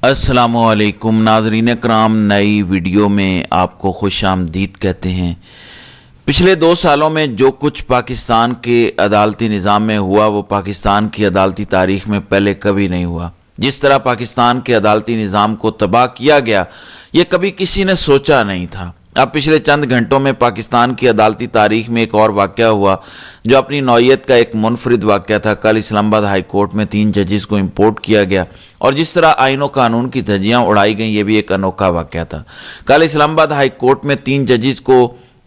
السلام علیکم ناظرین کرام، نئی ویڈیو میں آپ کو خوش آمدید کہتے ہیں۔ پچھلے 2 سالوں میں جو کچھ پاکستان کے عدالتی نظام میں ہوا وہ پاکستان کی عدالتی تاریخ میں پہلے کبھی نہیں ہوا۔ جس طرح پاکستان کے عدالتی نظام کو تباہ کیا گیا یہ کبھی کسی نے سوچا نہیں تھا۔ اب پچھلے چند گھنٹوں میں پاکستان کی عدالتی تاریخ میں ایک اور واقعہ ہوا جو اپنی نوعیت کا ایک منفرد واقعہ تھا۔ کل اسلام آباد ہائی کورٹ میں 3 ججز کو امپورٹ کیا گیا اور جس طرح آئین و قانون کی دھجیاں اڑائی گئیں یہ بھی ایک انوکھا واقعہ تھا۔ کل اسلام آباد ہائی کورٹ میں 3 ججز کو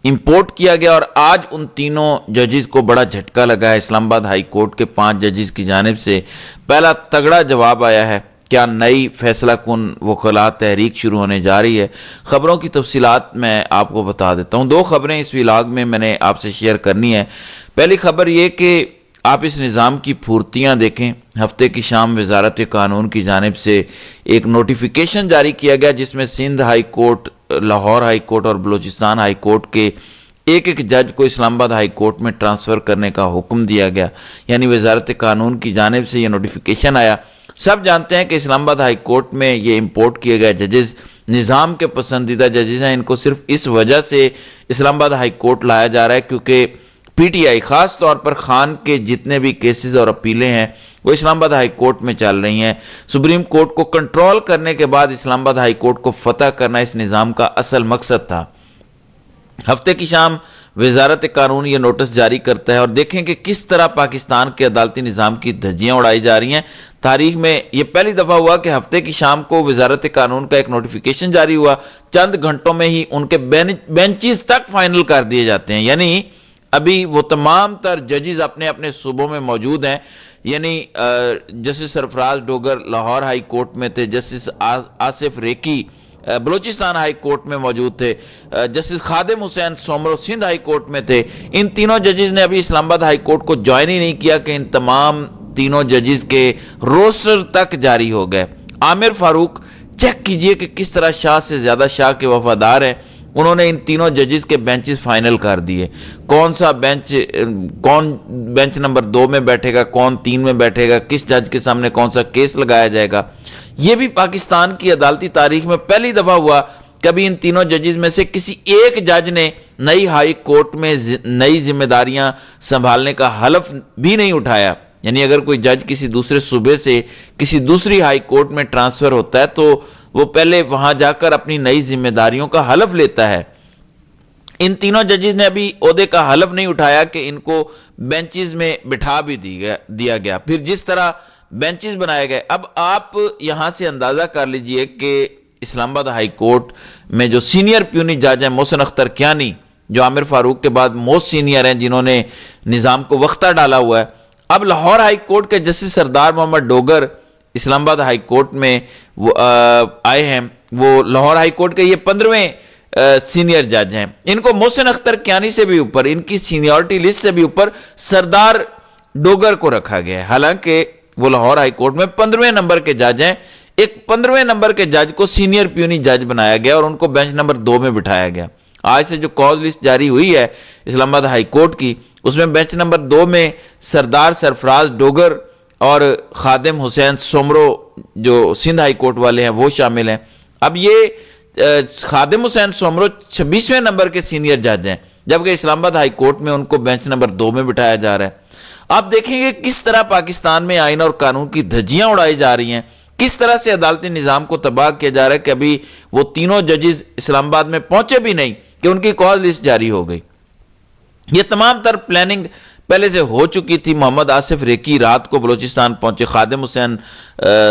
امپورٹ کیا گیا اور آج ان تینوں ججز کو بڑا جھٹکا لگا ہے۔ اسلام آباد ہائی کورٹ کے 5 ججز کی جانب سے پہلا تگڑا جواب آیا ہے۔ کیا نئی فیصلہ کن وکلاء تحریک شروع ہونے جا رہی ہے؟ خبروں کی تفصیلات میں آپ کو بتا دیتا ہوں۔ 2 خبریں اس ولاگ میں نے آپ سے شیئر کرنی ہے۔ پہلی خبر یہ کہ آپ اس نظام کی پھورتیاں دیکھیں۔ ہفتے کی شام وزارت قانون کی جانب سے ایک نوٹیفیکیشن جاری کیا گیا جس میں Sindh high court, Lahore high court اور بلوچستان ہائی کورٹ کے ایک جج کو اسلام آباد ہائی کورٹ میں ٹرانسفر کرنے کا حکم دیا گیا، یعنی وزارت قانون کی جانب سے یہ نوٹیفیکیشن آیا۔ سب جانتے ہیں کہ اسلام آباد ہائی کورٹ میں یہ امپورٹ کیے گئے ججز نظام کے پسندیدہ ججز ہیں۔ ان کو صرف اس وجہ سے اسلام آباد ہائی کورٹ لایا جا رہا ہے کیونکہ پی ٹی آئی، خاص طور پر خان کے جتنے بھی کیسز اور اپیلیں ہیں وہ اسلام آباد ہائی کورٹ میں چل رہی ہیں۔ سپریم کورٹ کو کنٹرول کرنے کے بعد اسلام آباد ہائی کورٹ کو فتح کرنا اس نظام کا اصل مقصد تھا۔ ہفتے کی شام وزارت قانون یہ نوٹس جاری کرتا ہے اور دیکھیں کہ کس طرح پاکستان کے عدالتی نظام کی دھجیاں اڑائی جا رہی ہیں۔ تاریخ میں یہ پہلی دفعہ ہوا کہ ہفتے کی شام کو وزارت قانون کا ایک نوٹیفیکیشن جاری ہوا، چند گھنٹوں میں ہی ان کے بینچز تک فائنل کر دیے جاتے ہیں، یعنی ابھی وہ تمام تر ججز اپنے اپنے صوبوں میں موجود ہیں۔ یعنی justice Sarfraz Dogar Lahore high court میں تھے، justice Asif Reki Balochistan high court میں موجود تھے، justice Khadim Hussain Soomro Sindh high court میں تھے۔ ان تینوں ججز نے ابھی اسلام آباد ہائی کورٹ کو جوائن ہی نہیں کیا کہ ان تمام تینوں ججز کے روسٹر تک جاری ہو گئے۔ عامر فاروق چیک کیجئے کہ کس طرح شاہ سے زیادہ شاہ کے وفادار ہیں۔ انہوں نے ان تینوں ججز کے بینچز فائنل کر دیے، کون بینچ نمبر 2 میں بیٹھے گا، کون 3 میں بیٹھے گا، کس جج کے سامنے کون سا کیس لگایا جائے گا۔ یہ بھی پاکستان کی عدالتی تاریخ میں پہلی دفعہ ہوا۔ کبھی ان تینوں ججز میں سے کسی ایک جج نے نئی ہائی کورٹ میں نئی ذمہ داریاں سنبھالنے کا حلف بھی نہیں اٹھایا۔ یعنی اگر کوئی جج کسی دوسرے صوبے سے کسی دوسری ہائی کورٹ میں ٹرانسفر ہوتا ہے تو وہ پہلے وہاں جا کر اپنی نئی ذمہ داریوں کا حلف لیتا ہے۔ ان تینوں ججز نے ابھی عہدے کا حلف نہیں اٹھایا کہ ان کو بینچز میں بٹھا بھی دیا گیا۔ پھر جس طرح بینچز بنائے گئے، اب آپ یہاں سے اندازہ کر لیجئے کہ اسلام آباد ہائی کورٹ میں جو سینئر پیونی جج ہیں محسن اختر کیانی، جو عامر فاروق کے بعد موسٹ سینئر ہیں، جنہوں نے نظام کو وقتہ ڈالا ہوا ہے۔ اب لاہور ہائی کورٹ کے جسٹس سردار محمد ڈوگر اسلام آباد ہائی کورٹ میں آئے ہیں۔ وہ لاہور ہائی کورٹ کے یہ 15ویں سینئر جج ہیں۔ ان کو محسن اختر کیانی سے بھی اوپر، ان کی سینیورٹی لسٹ سے بھی اوپر سردار ڈوگر کو رکھا گیا ہے، حالانکہ وہ لاہور ہائی کورٹ میں 15ویں نمبر کے جج ہیں۔ ایک 15ویں نمبر کے جج کو سینئر پیونی جج بنایا گیا اور ان کو بینچ نمبر 2 میں بٹھایا گیا۔ آج سے جو کاز لسٹ جاری ہوئی ہے اسلام آباد ہائی کورٹ کی، اس میں بینچ نمبر 2 میں سردار سرفراز ڈوگر اور خادم حسین سومرو جو سندھ ہائی کورٹ والے ہیں وہ شامل ہیں۔ اب یہ خادم حسین سومرو 26ویں نمبر کے سینئر جج ہیں، جبکہ اسلام آباد ہائی کورٹ میں ان کو بینچ نمبر 2 میں بٹھایا جا رہا ہے۔ آپ دیکھیں گے کس طرح پاکستان میں آئین اور قانون کی دھجیاں اڑائی جا رہی ہیں، کس طرح سے عدالتی نظام کو تباہ کیا جا رہا ہے کہ ابھی وہ تینوں ججز اسلام آباد میں پہنچے بھی نہیں کہ ان کی کاز لسٹ جاری ہو گئی۔ یہ تمام تر پلاننگ پہلے سے ہو چکی تھی۔ محمد آصف ریکی رات کو بلوچستان پہنچے، خادم حسین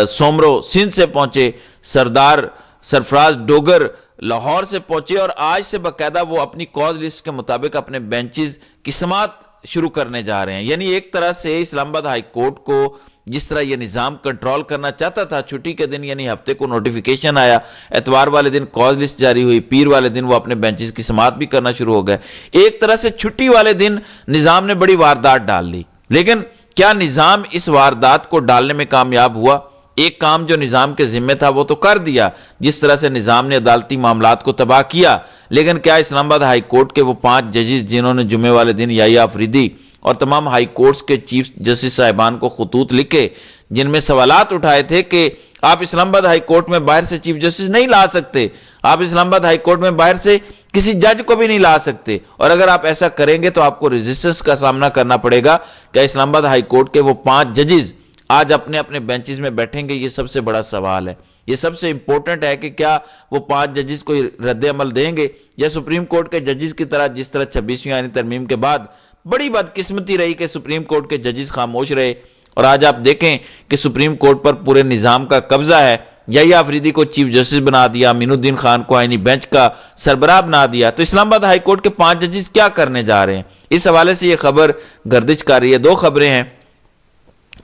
سومرو سندھ سے پہنچے، سردار سرفراز ڈوگر لاہور سے پہنچے اور آج سے باقاعدہ وہ اپنی کاز لسٹ کے مطابق اپنے بینچز کی سماعت شروع کرنے جا رہے ہیں۔ یعنی ایک طرح سے اسلام آباد ہائی کورٹ کو جس طرح یہ نظام کنٹرول کرنا چاہتا تھا، چھٹی کے دن یعنی ہفتے کو نوٹیفیکیشن آیا، اتوار والے دن کاز لسٹ جاری ہوئی، پیر والے دن وہ اپنے بینچز کی سماعت بھی کرنا شروع ہو گئے۔ ایک طرح سے چھٹی والے دن نظام نے بڑی واردات ڈال دی، لیکن کیا نظام اس واردات کو ڈالنے میں کامیاب ہوا؟ ایک کام جو نظام کے ذمہ تھا وہ تو کر دیا، جس طرح سے نظام نے عدالتی معاملات کو تباہ کیا، لیکن کیا اسلام آباد ہائی کورٹ کے وہ 5 ججز جنہوں نے جمعے والے دن یحییٰ آفریدی اور تمام ہائی کورٹس کے چیف جسٹس صاحبان کو خطوط لکھے جن میں سوالات اٹھائے تھے کہ آپ اسلام آباد ہائی کورٹ میں باہر سے چیف جسٹس نہیں لا سکتے، آپ اسلام آباد ہائی کورٹ میں باہر سے کسی جج کو بھی نہیں لا سکتے، اور اگر آپ ایسا کریں گے تو آپ کو ریزسٹنس کا سامنا کرنا پڑے گا کہ اسلام آباد ہائی کورٹ کے وہ 5 ججز آج اپنے اپنے بینچز میں بیٹھیں گے۔ یہ سب سے بڑا سوال ہے، یہ سب سے امپورٹنٹ ہے کہ کیا وہ 5 ججز کوئی رد عمل دیں گے، یا سپریم کورٹ کے ججز کی طرح جس طرح 26ویں آئینی ترمیم کے بعد بڑی بدقسمتی رہی کہ سپریم کورٹ کے ججز خاموش رہے، اور آج آپ دیکھیں کہ سپریم کورٹ پر پورے نظام کا قبضہ ہے۔ یحییٰ آفریدی کو چیف جسٹس بنا دیا، امین الدین خان کو آئینی بینچ کا سربراہ بنا دیا، تو اسلام آباد ہائی کورٹ کے 5 ججز کیا کرنے جا رہے ہیں؟ اس حوالے سے یہ خبر گردش کر رہی ہے۔ 2 خبریں ہیں۔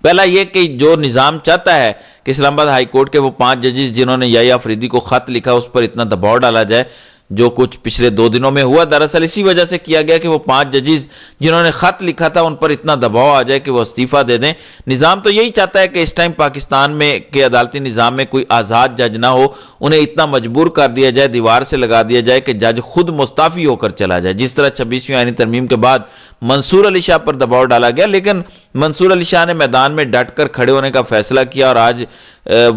پہلا یہ کہ جو نظام چاہتا ہے کہ اسلام آباد ہائی کورٹ کے وہ 5 ججز جنہوں نے یحییٰ آفریدی کو خط لکھا اس پر اتنا دباؤ ڈالا جائے، جو کچھ پچھلے 2 دنوں میں ہوا، دراصل اسی وجہ سے کیا گیا کہ وہ 5 ججز جنہوں نے خط لکھا تھا ان پر اتنا دباؤ آ جائے کہ وہ استعفیٰ دے دیں۔ نظام تو یہی چاہتا ہے کہ اس ٹائم پاکستان میں کے عدالتی نظام میں کوئی آزاد جج نہ ہو، انہیں اتنا مجبور کر دیا جائے، دیوار سے لگا دیا جائے کہ جج خود مستعفی ہو کر چلا جائے، جس طرح 26ویں آئینی ترمیم کے بعد منصور علی شاہ پر دباؤ ڈالا گیا، لیکن منصور علی شاہ نے میدان میں ڈٹ کر کھڑے ہونے کا فیصلہ کیا، اور آج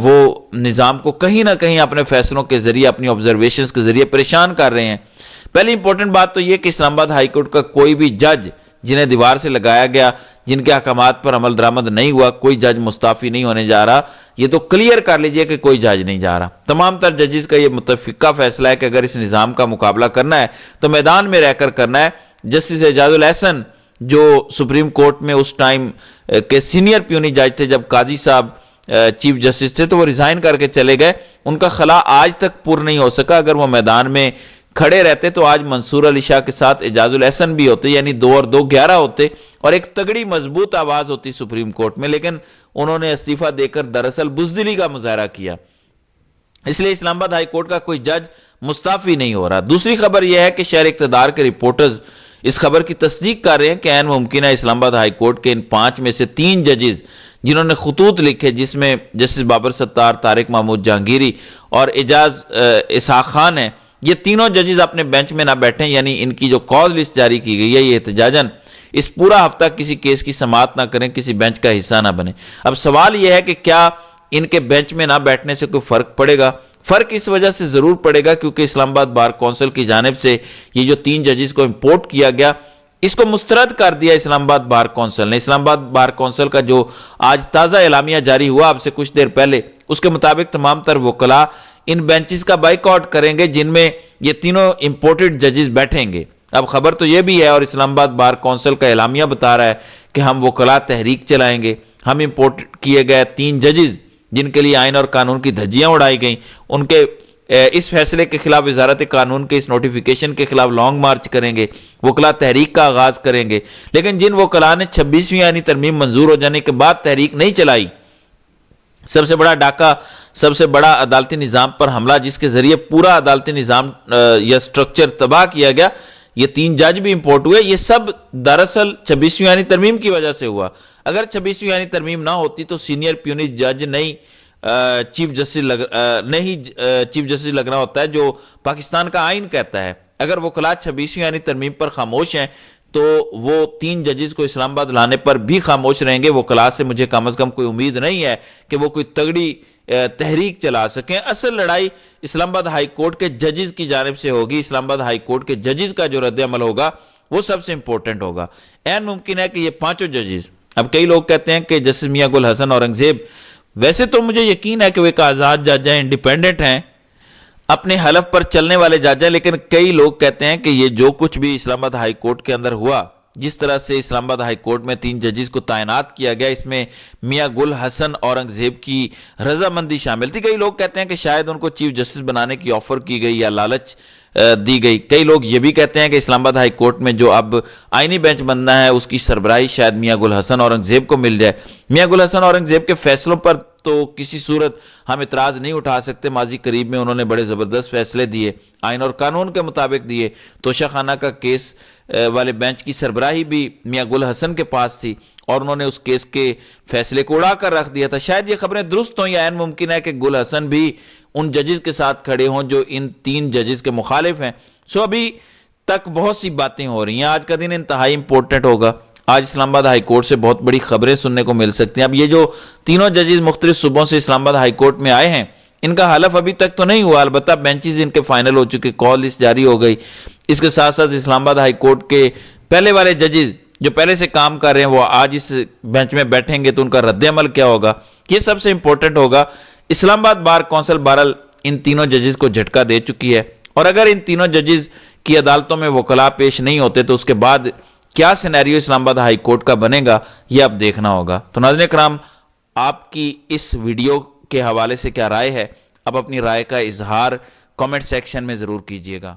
وہ نظام کو کہیں نہ کہیں اپنے فیصلوں کے ذریعے، اپنی آبزرویشنز کے ذریعے پریشان کر رہے ہیں۔ پہلی امپورٹنٹ بات تو یہ کہ اسلام آباد ہائی کورٹ کا کوئی بھی جج جنہیں دیوار سے لگایا گیا، جن کے احکامات پر عمل درآمد نہیں ہوا، کوئی جج مستعفی نہیں ہونے جا رہا۔ یہ تو کلیئر کر لیجئے کہ کوئی جج نہیں جا رہا۔ تمام تر ججز کا یہ متفقہ فیصلہ ہے کہ اگر اس نظام کا مقابلہ کرنا ہے تو میدان میں رہ کر کرنا ہے۔ جسٹس اعجاز الاحسن جو سپریم کورٹ میں اس ٹائم کے سینئر پیونی جج تھے جب قاضی صاحب چیف جسٹس تھے، تو وہ ریزائن کر کے چلے گئے، ان کا خلا آج تک پر نہیں ہو سکا۔ اگر وہ میدان میں کھڑے رہتے تو آج منصور علی شاہ کے ساتھ اعجاز الاحسن بھی ہوتے، یعنی 2 اور 2 11 ہوتے، اور ایک تگڑی مضبوط آواز ہوتی سپریم کورٹ میں، لیکن انہوں نے استعفیٰ دے کر دراصل بزدلی کا مظاہرہ کیا، اس لیے اسلام آباد ہائی کورٹ کا کوئی جج مستعفی نہیں ہو رہا۔ دوسری خبر یہ ہے کہ شہر اقتدار کے رپورٹرز اس خبر کی تصدیق کر رہے ہیں کہ عین ممکن ہے اسلام آباد ہائی کورٹ کے ان 5 میں سے 3 ججز جنہوں نے خطوط لکھے، جس میں جسٹس بابر ستار، طارق محمود جہانگیری اور اعجاز اسحاق خان ہیں، یہ تینوں ججز اپنے بینچ میں نہ بیٹھیں، یعنی ان کی جو کاز لسٹ جاری کی گئی ہے یہ احتجاجاً اس پورا ہفتہ کسی کیس کی سماعت نہ کریں، کسی بینچ کا حصہ نہ بنیں۔ اب سوال یہ ہے کہ کیا ان کے بینچ میں نہ بیٹھنے سے کوئی فرق پڑے گا؟ فرق اس وجہ سے ضرور پڑے گا کیونکہ اسلام آباد بار کونسل کی جانب سے یہ جو 3 ججز کو امپورٹ کیا گیا، اس کو مسترد کر دیا اسلام آباد بار کونسل نے۔ اسلام آباد بار کونسل کا جو آج تازہ اعلامیہ جاری ہوا اب سے کچھ دیر پہلے، اس کے مطابق تمام تر وکلاء ان بینچز کا بائیک آؤٹ کریں گے جن میں یہ تینوں امپورٹڈ ججز بیٹھیں گے۔ اب خبر تو یہ بھی ہے، اور اسلام آباد بار کونسل کا اعلامیہ بتا رہا ہے کہ ہم وکلاء تحریک چلائیں گے، ہم امپورٹ کیے گئے 3 ججز جن کے لیے آئین اور قانون کی دھجیاں اڑائی گئیں، ان کے اس فیصلے کے خلاف وزارت قانون کے اس نوٹیفیکیشن کے خلاف لانگ مارچ کریں گے، وکلاء تحریک کا آغاز کریں گے۔ لیکن جن وکلاء نے 26ویں آئینی ترمیم منظور ہو جانے کے بعد تحریک نہیں چلائی، سب سے بڑا ڈاکہ، سب سے بڑا عدالتی نظام پر حملہ جس کے ذریعے پورا عدالتی نظام یا سٹرکچر تباہ کیا گیا، یہ 3 جج بھی امپورٹ ہوئے، یہ سب دراصل 26ویں آئینی ترمیم کی وجہ سے ہوا۔ اگر 26ویں آئینی ترمیم نہ ہوتی تو سینئر پیونی جج نہیں چیف جسٹس لگنا ہوتا ہے جو پاکستان کا آئین کہتا ہے۔ اگر وکلاء 26ویں آئینی ترمیم پر خاموش ہیں تو وہ 3 ججز کو اسلام آباد لانے پر بھی خاموش رہیں گے۔ وکلاء سے مجھے کم از کم کوئی امید نہیں ہے کہ وہ کوئی تگڑی تحریک چلا سکیں۔ اصل لڑائی اسلام آباد ہائی کورٹ کے ججز کی جانب سے ہوگی، اسلام آباد ہائی کورٹ کے ججز کا جو رد عمل ہوگا وہ سب سے امپورٹنٹ ہوگا۔ عین ممکن ہے کہ یہ 5 ججز، اب کئی لوگ کہتے ہیں کہ جسٹس میاں گل حسن اورنگزیب، ویسے تو مجھے یقین ہے کہ وہ ایک آزاد جج ہیں، انڈیپینڈنٹ ہیں، اپنے حلف پر چلنے والے جج ہیں، لیکن کئی لوگ کہتے ہیں کہ یہ جو کچھ بھی اسلام آباد ہائی کورٹ کے اندر ہوا، جس طرح سے اسلام آباد ہائی کورٹ میں 3 ججز کو تعینات کیا گیا، اس میں میاں گل حسن اورنگزیب کی رضامندی شامل تھی۔ کئی لوگ کہتے ہیں کہ شاید ان کو چیف جسٹس بنانے کی آفر کی گئی یا لالچ دی گئی۔ کئی لوگ یہ بھی کہتے ہیں کہ اسلام آباد ہائی کورٹ میں جو اب آئینی بینچ بننا ہے اس کی سربراہی شاید میاں گل حسن اورنگزیب کو مل جائے۔ میاں گل حسن اورنگزیب کے فیصلوں پر تو کسی صورت ہم اعتراض نہیں اٹھا سکتے، ماضی قریب میں انہوں نے بڑے زبردست فیصلے دیے، آئین اور قانون کے مطابق دیے۔ توشہ خانہ کا کیس والے بینچ کی سربراہی بھی میاں گل حسن کے پاس تھی اور انہوں نے اس کیس کے فیصلے کو اڑا کر رکھ دیا تھا۔ شاید یہ خبریں درست ہوں یا عین ممکن ہے کہ گل حسن بھی ان ججز کے ساتھ کھڑے ہوں جو ان 3 ججز کے مخالف ہیں۔ ابھی تک بہت سی باتیں ہو رہی ہیں، آج کا دن انتہائی امپورٹنٹ ہوگا۔ آج اسلام آباد ہائی کورٹ سے بہت بڑی خبریں سننے کو مل سکتی ہیں۔ اب یہ جو تینوں ججز مختلف صوبوں سے اسلام آباد ہائی کورٹ میں آئے ہیں، ان کا حلف ابھی تک تو نہیں ہوا، البتہ بینچز ان کے فائنل ہو چکے، کال لسٹ جاری ہو گئی۔ اس کے ساتھ ساتھ اسلام آباد ہائی کورٹ کے پہلے والے ججز جو پہلے سے کام کر رہے ہیں، وہ آج اس بینچ میں بیٹھیں گے تو ان کا رد عمل کیا ہوگا، یہ سب سے امپورٹنٹ ہوگا۔ اسلام آباد بار کونسل بہرحال ان تینوں ججز کو جھٹکا دے چکی ہے، اور اگر ان تینوں ججز کی عدالتوں میں وکلاء پیش نہیں ہوتے تو اس کے بعد کیا سینیریو اسلام آباد ہائی کورٹ کا بنے گا، یہ اب دیکھنا ہوگا۔ تو ناظرین کرام، آپ کی اس ویڈیو کے حوالے سے کیا رائے ہے؟ اب اپنی رائے کا اظہار کامنٹ سیکشن میں ضرور کیجیے گا۔